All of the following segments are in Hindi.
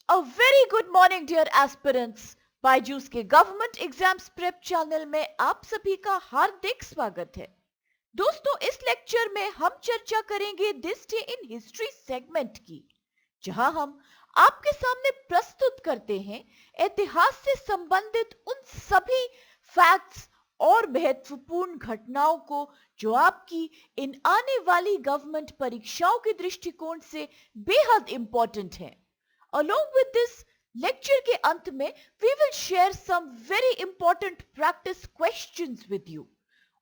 A very good morning dear aspirants. Byju's के गवर्नमेंट एग्जाम्स प्रेप चैनल में आप सभी का हार्दिक स्वागत है। दोस्तों, इस लेक्चर में हम चर्चा करेंगे this day in history segment की, जहां हम आपके सामने प्रस्तुत करते हैं इतिहास से संबंधित उन सभी फैक्ट्स और महत्वपूर्ण घटनाओं को जो आपकी इन आने वाली गवर्नमेंट परीक्षाओं के दृष्टिकोण से बेहद इंपॉर्टेंट हैं। Along with this, lecture के अंत में we will share some very important practice questions with you.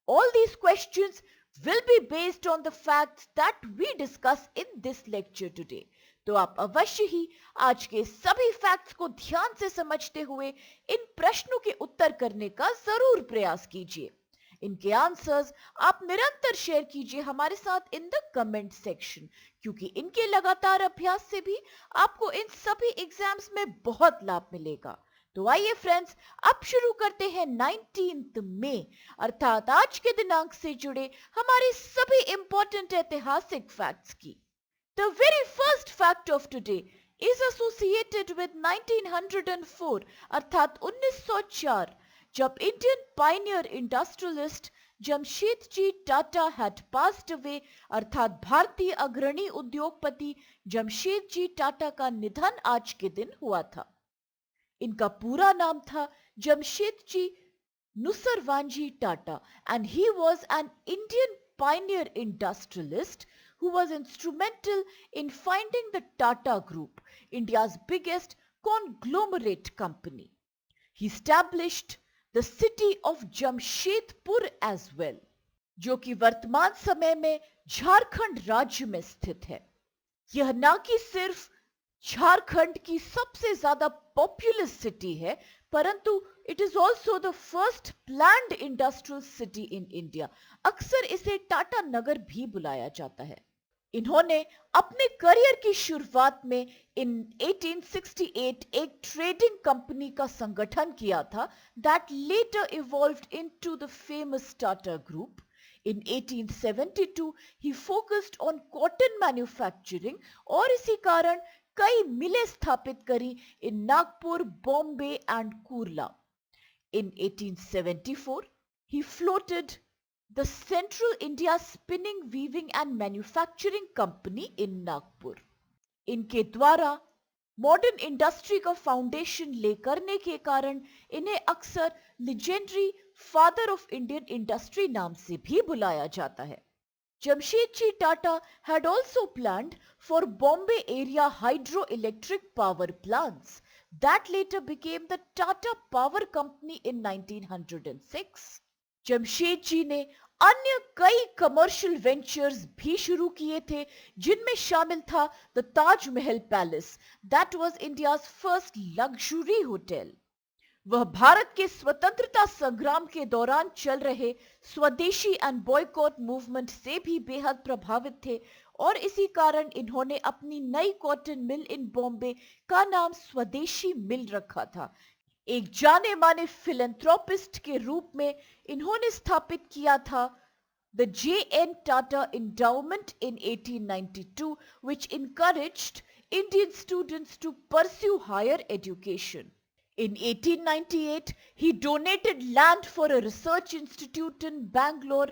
All these questions will be based on the facts that we discuss in this lecture today. तो आप अवश्य ही आज के सभी फैक्ट्स को ध्यान से समझते हुए इन प्रश्नों के उत्तर करने का जरूर प्रयास कीजिए। इनके आंसर्स आप निरंतर शेयर कीजिए हमारे साथ इन द कमेंट सेक्शन, क्योंकि इनके लगातार अभ्यास से भी आपको इन सभी एग्जाम्स में बहुत लाभ मिलेगा। तो आइए फ्रेंड्स, अब शुरू करते हैं 19 मई अर्थात आज के दिनांक से जुड़े हमारे सभी इंपॉर्टेंट ऐतिहासिक फैक्ट्स की। The very first fact of today is associated with 1904 अर्थात 1904, जब Indian pioneer industrialist Jamshedji Tata had passed away अर्थात भारतीय अग्रणी उद्योगपति जमशेदजी टाटा का निधन आज के दिन हुआ था। इनका पूरा नाम था Jamshedji Nusserwanji Tata and he was an Indian pioneer industrialist who was instrumental in finding the Tata Group, India's biggest conglomerate company. He established the city of Jamshedpur as well, जो कि वर्तमान समय में झारखंड राज्य में स्थित है। यह न कि सिर्फ झारखंड की सबसे ज्यादा पॉपुलस सिटी है, परंतु it is also the first planned industrial city in India. अक्सर इसे टाटा नगर भी बुलाया जाता है। इन्होंने अपने करियर की शुरुआत में इन 1868 एक ट्रेडिंग कंपनी का संगठन किया था that later evolved into the famous Tata Group. In 1872 he focused on cotton manufacturing और इसी कारण कई मिलें स्थापित करी in Nagpur, Bombay and Kurla. In 1874 he floated the Central India Spinning, Weaving and Manufacturing Company in Nagpur. इनके द्वारा मॉडर्न इंडस्ट्री का फाउंडेशन ले करने के कारण इन्हें अक्सर legendary father of Indian industry नाम से भी बुलाया जाता है। Jamshedji Tata had also planned for Bombay area hydroelectric power plants that later became the Tata Power Company in 1906. Jamshedji ने अन्य कई कमर्शियल वेंचर्स भी शुरू किए थे, जिनमें शामिल था the Taj Mahal palace that was India's first luxury hotel. वह भारत के स्वतंत्रता संग्राम के दौरान चल रहे स्वदेशी एंड बॉयकॉट मूवमेंट से भी बेहद प्रभावित थे और इसी कारण इन्होंने अपनी नई कॉटन मिल इन बॉम्बे का नाम स्वदेशी मिल रखा था। एक जाने माने फिलैंथ्रोपिस्ट के रूप में इन्होंने स्थापित किया था the J.N. Tata Endowment in 1892, which encouraged Indian students to pursue higher education. In 1898, he donated land for a research institute in Bangalore,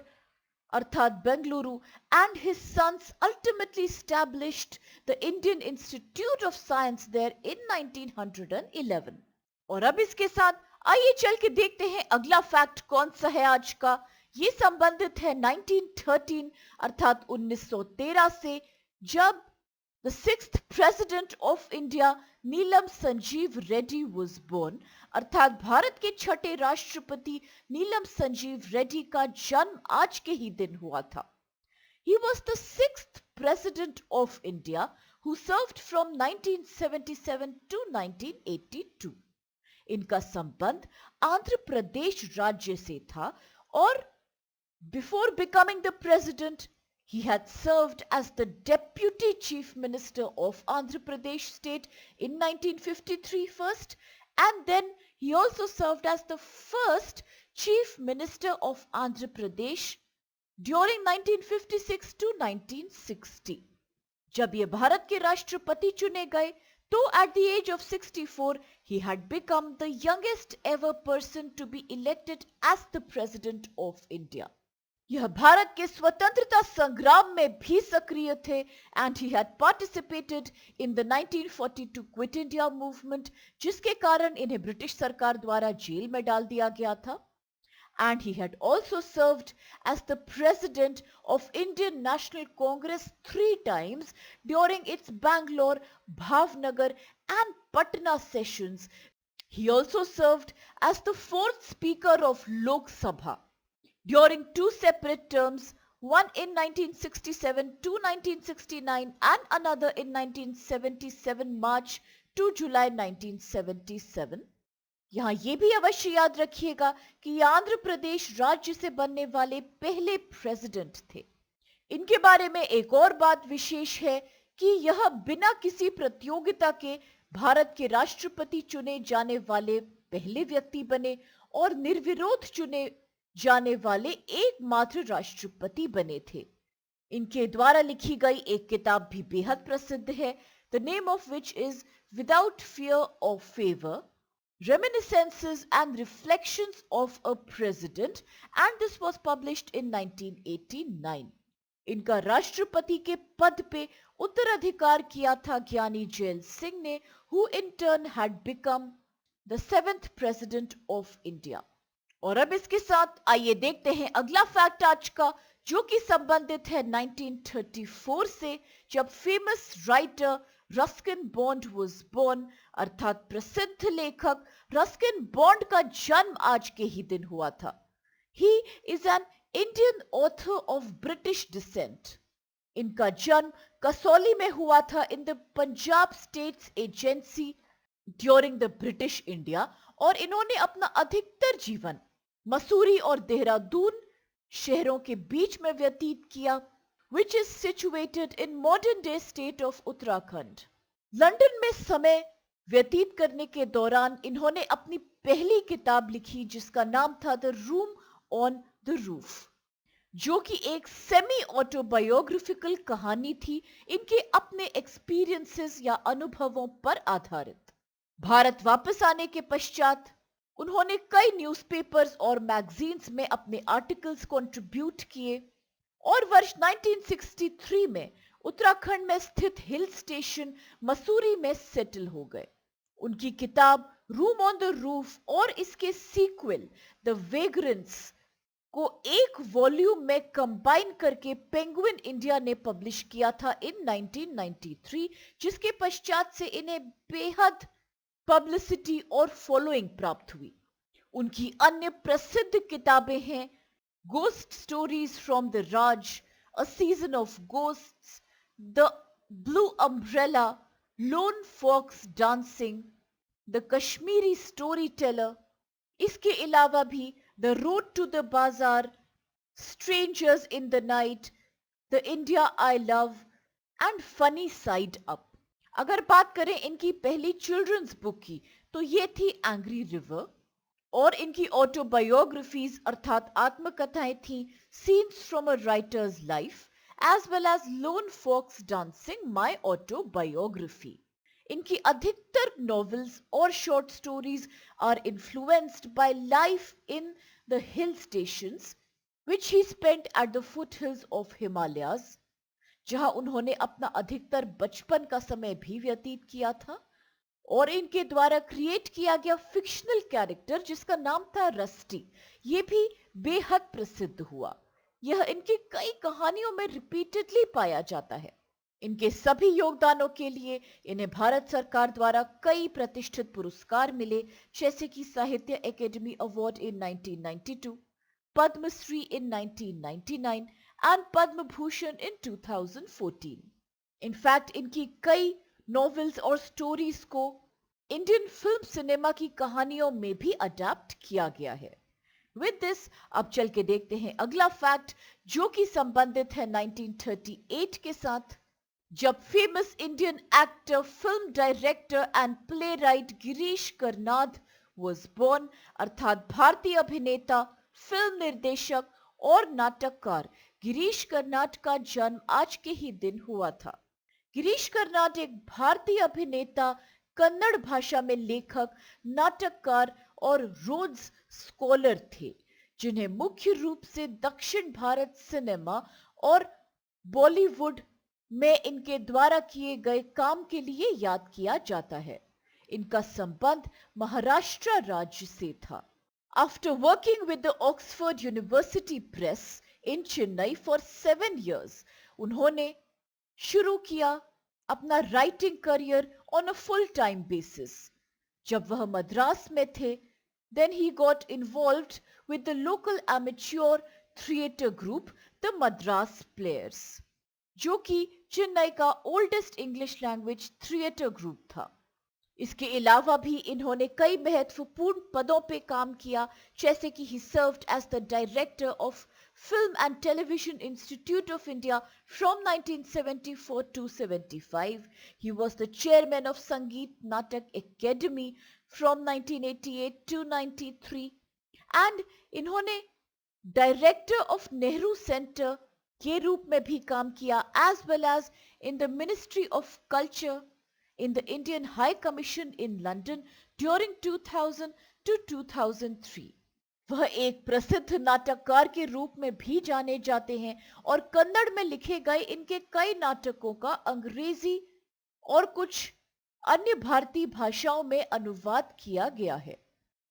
अर्थात Bengaluru, and his sons ultimately established the Indian Institute of Science there in 1911. और अब इसके साथ आइए चल के देखते हैं अगला फैक्ट कौन सा है आज का। ये संबंधित है 1913 अर्थात 1913 से, जब the 6th president of India Neelam Sanjiva Reddy was born अर्थात भारत के छठे राष्ट्रपति नीलम संजीव रेड्डी का जन्म आज के ही दिन हुआ था। He was the 6th president of India who served from 1977 to 1982. इनका संबंध आंध्र प्रदेश राज्य से था और before becoming the president he had served as the deputy chief minister of Andhra Pradesh state in 1953 first, and then he also served as the first chief minister of Andhra Pradesh during 1956 to 1960. जब ये भारत के राष्ट्रपति चुने गए Though at the age of 64, he had become the youngest ever person to be elected as the President of India. यह भारत के स्वतंत्रता संग्राम में भी सक्रिय थे and he had participated in the 1942 quit India movement, जिसके कारण इन्हें ब्रिटिश सरकार द्वारा जेल में डाल दिया गया था. And he had also served as the president of Indian National Congress 3 times during its Bangalore, Bhavnagar and Patna sessions. He also served as the 4th Speaker of Lok Sabha during 2 separate terms, one in 1967 to 1969 and another in 1977 March to July 1977. यहाँ ये भी अवश्य याद रखिएगा कि आंध्र प्रदेश राज्य से बनने वाले पहले प्रेसिडेंट थे. इनके बारे में एक और बात विशेष है कि यह बिना किसी प्रतियोगिता के भारत के राष्ट्रपति चुने जाने वाले पहले व्यक्ति बने और निर्विरोध चुने जाने वाले एकमात्र राष्ट्रपति बने थे. इनके द्वारा लिखी गई एक किताब भी बेहद प्रसिद्ध है, the name of which is without fear of favour, Reminiscences and Reflections of a President, and this was published in 1989. इनका राष्ट्रपति के पद पे उत्तराधिकार किया था ज्ञानी जैल सिंह ने, who in turn had become the 7th President of India. और अब इसके साथ आइए देखते हैं अगला फैक्ट आज का, जो कि संबंधित है 1934 से, जब famous writer Ruskin bond was born, अर्थात प्रसिद्ध लेखक रस्किन बॉन्ड का जन्म आज के ही दिन हुआ था. He is an Indian author of British descent. इनका जन्म कसौली में हुआ था in the Punjab states agency during the British India, और इन्होंने अपना अधिकतर जीवन मसूरी और देहरादून शहरों के बीच में व्यतीत किया, which is situated in modern day state of Uttarakhand. London में समय व्यतीत करने के दौरान इन्होंने अपनी पहली किताब लिखी जिसका नाम था the room on the roof, जो कि एक सेमी ऑटोबायोग्राफिकल कहानी थी इनके अपने एक्सपीरियंसेस या अनुभवों पर आधारित. भारत वापस आने के पश्चात उन्होंने कई न्यूज़पेपर्स और मैगजीन्स में अपने आर्टिकल्स कंट्रीब्यूट किए और वर्ष 1963 में उत्तराखंड में स्थित हिल स्टेशन मसूरी में सेटल हो गए. उनकी किताब रूम ऑन द रूफ और इसके सीक्वल द वेग्रेंट्स को एक वॉल्यूम में कंबाइन करके पेंगुइन इंडिया ने पब्लिश किया था इन 1993, जिसके पश्चात से इन्हें बेहद पब्लिसिटी और फॉलोइंग प्राप्त हुई. उनकी अन्य प्रसिद्ध किताबें हैं Ghost Stories from the Raj, A Season of Ghosts, The Blue Umbrella, Lone Fox Dancing, The Kashmiri Storyteller. इसके अलावा भी The Road to the Bazaar, Strangers in the Night, The India I Love and Funny Side Up. अगर बात करें इनकी पहली चिल्ड्रंस बुक की तो ये थी एंग्री रिवर, और इनकी ऑटोबायोग्राफीज अर्थात आत्मकथाएं थी scenes from a writer's life as well as lone fox dancing my autobiography. इनकी अधिकतर नॉवेल्स और short stories are influenced by life in the hill stations which he spent at the foothills of Himalayas, जहां उन्होंने अपना अधिकतर बचपन का समय भी व्यतीत किया था. और इनके द्वारा क्रिएट किया गया फिक्शनल कैरेक्टर जिसका नाम था रस्टी, ये भी बेहद प्रसिद्ध हुआ. यह इनकी कई कहानियों में रिपीटेडली पाया जाता है. इनके सभी योगदानों के लिए इन्हें भारत सरकार द्वारा कई प्रतिष्ठित पुरस्कार मिले, जैसे कि Sahitya Akademi award in 1992, Padma Shri in 1999 and Padma Bhushan in 2014. In fact इनकी कई नॉवेल्स और स्टोरीज को इंडियन फिल्म सिनेमा की कहानियों में भी अडैप्ट किया गया है. विद दिस अब चल के देखते हैं अगला फैक्ट, जो कि संबंधित है 1938 के साथ, जब famous Indian actor, film director and playwright Girish Karnad was born, अर्थात भारतीय अभिनेता, फिल्म निर्देशक और नाटककार गिरीश कर्नाड का जन्म आज के ही दिन हुआ था. गिरीश कर्नाड एक भारतीय अभिनेता, कन्नड़ भाषा में लेखक, नाटककार और रोड्स स्कॉलर थे, जिन्हें मुख्य रूप से दक्षिण भारत सिनेमा और बॉलीवुड में इनके द्वारा किए गए काम के लिए याद किया जाता है। इनका संबंध महाराष्ट्र राज्य से था। After working with the Oxford University Press in Chennai for 7 years, उन्होंने शुरू किया अपना writing career on a full time basis. जब वह मद्रास में थे, then he got involved with the local amateur theatre group, the Madras Players, जो कि चेन्नई का oldest English language theatre group था। इसके अलावा भी इन्होंने कई महत्वपूर्ण पदों पे काम किया, जैसे कि he served as the director of Film and Television Institute of India from 1974 to 75. He was the chairman of Sangeet Natak Academy from 1988 to 93. And इन्होंने डायरेक्टर ऑफ नेहरू सेंटर के रूप में भी काम किया, as well as in the ministry of culture in the Indian High Commission in London during 2000 to 2003. वह एक प्रसिद्ध नाटककार के रूप में भी जाने जाते हैं और कन्नड़ में लिखे गए इनके कई नाटकों का अंग्रेजी और कुछ अन्य भारतीय भाषाओं में अनुवाद किया गया है।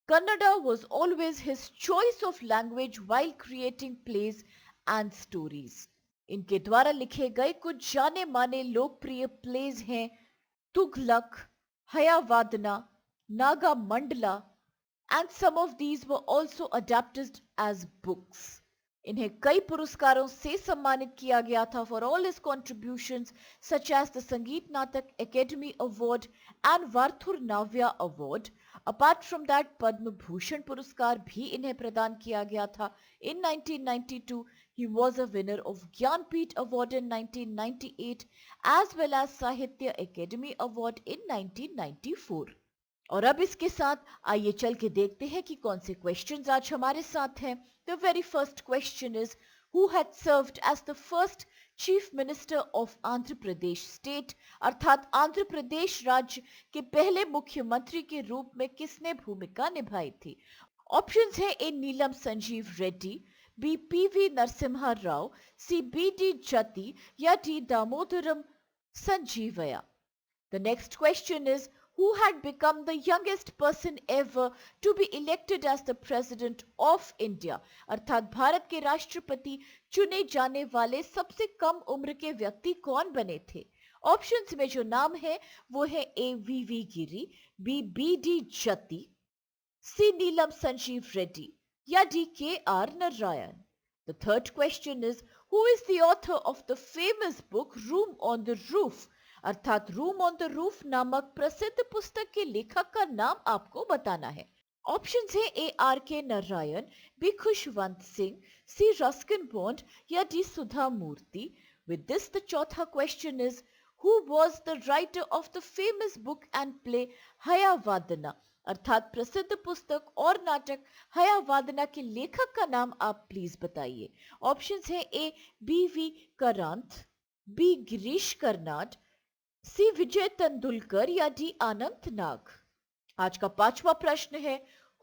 Kannada was always his choice of language while creating plays and stories. इनके द्वारा लिखे गए कुछ जाने माने लोकप्रिय प्लेज हैं Tughlaq, हयावादना, Naga Mandla, and some of these were also adapted as books. इन्हें कई पुरस्कारों से सम्मानित किया गया था for all his contributions such as the संगीत नाटक Academy Award and वार्थुर Navya Award. Apart from that, Padma Bhushan पुरस्कार भी इन्हें प्रदान किया गया था। In 1992, he was a winner of Jnanpith Award in 1998 as well as साहित्य Academy Award in 1994. और अब इसके साथ आइए चल के देखते हैं कि कौन से क्वेश्चंस आज हमारे साथ हैं। The very first question is, who had served as the first chief minister of Andhra Pradesh state, अर्थात आंध्र प्रदेश राज्य के पहले मुख्यमंत्री के रूप में किसने भूमिका निभाई थी? ऑप्शंस है A Neelam Sanjiva Reddy, B PV Narasimha Rao, C BD Jatti या D Damodaram Sanjivayya. The next question is, who had become the youngest person ever to be elected as the president of India, अर्थात भारत के राष्ट्रपति चुने जाने वाले सबसे कम उम्र के व्यक्ति कौन बने थे? ऑप्शंस में जो नाम है वो है A V Giri, B B D Jatti, C Neelam Sanjiva Reddy या D K R Narayan. The third question is, who is the author of the famous book Room on the Roof, अर्थात रूम ऑन द रूफ नामक प्रसिद्ध पुस्तक के लेखक का नाम आपको बताना है। ऑप्शंस है A R K Narayan, B Khushwant Singh, C Ruskin Bond या D Sudha Murthy. With this the चौथा question is, who was the writer of the famous book and play Hayavadana, अर्थात प्रसिद्ध पुस्तक और नाटक हयावादना के लेखक का नाम आप प्लीज बताइए। ऑप्शंस है A B V Karanth, B Girish Karnad, C Vijay Tendulkar या डी अनंत नाग। आज का पांचवा प्रश्न है,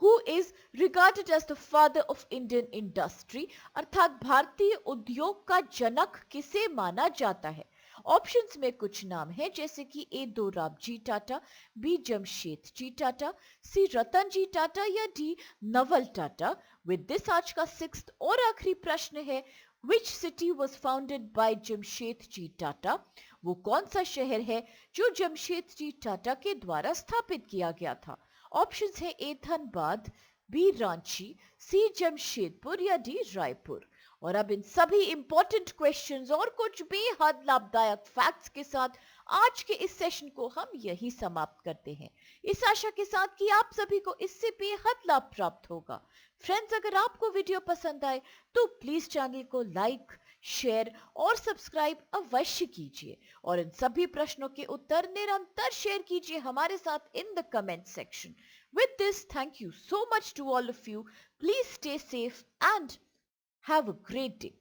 who is regarded as the father of Indian industry, अर्थात भारतीय उद्योग का जनक किसे माना जाता है? ऑप्शंस में कुछ नाम है जैसे कि ए दोराबजी टाटा, बी जमशेद जी टाटा, सी रतन जी टाटा या D Naval Tata. With this आज का सिक्स्थ और आखिरी प्रश्न है, Which city was founded by Jamshedji Tata? वो कौन सा शहर है जो जमशेदजी टाटा के द्वारा स्थापित किया गया था? ऑप्शंस है ए धनबाद, बी रांची, सी जमशेदपुर या डी रायपुर। और अब इन सभी इंपॉर्टेंट क्वेश्चंस और कुछ बेहद लाभदायक फैक्ट्स के साथ आज के इस सेशन को हम यही समाप्त करते हैं, इस आशा के साथ कि आप सभी को इससे बेहद लाभ प्राप्त होगा। फ्रेंड्स, अगर आपको वीडियो पसंद आए तो प्लीज चैनल को लाइक, शेयर और सब्सक्राइब अवश्य कीजिए और इन सभी प्रश्नों के उत्तर निरंतर शेयर कीजिए हमारे साथ in the comment section. With this, thank you so much to all of you. Please stay safe and have a great day.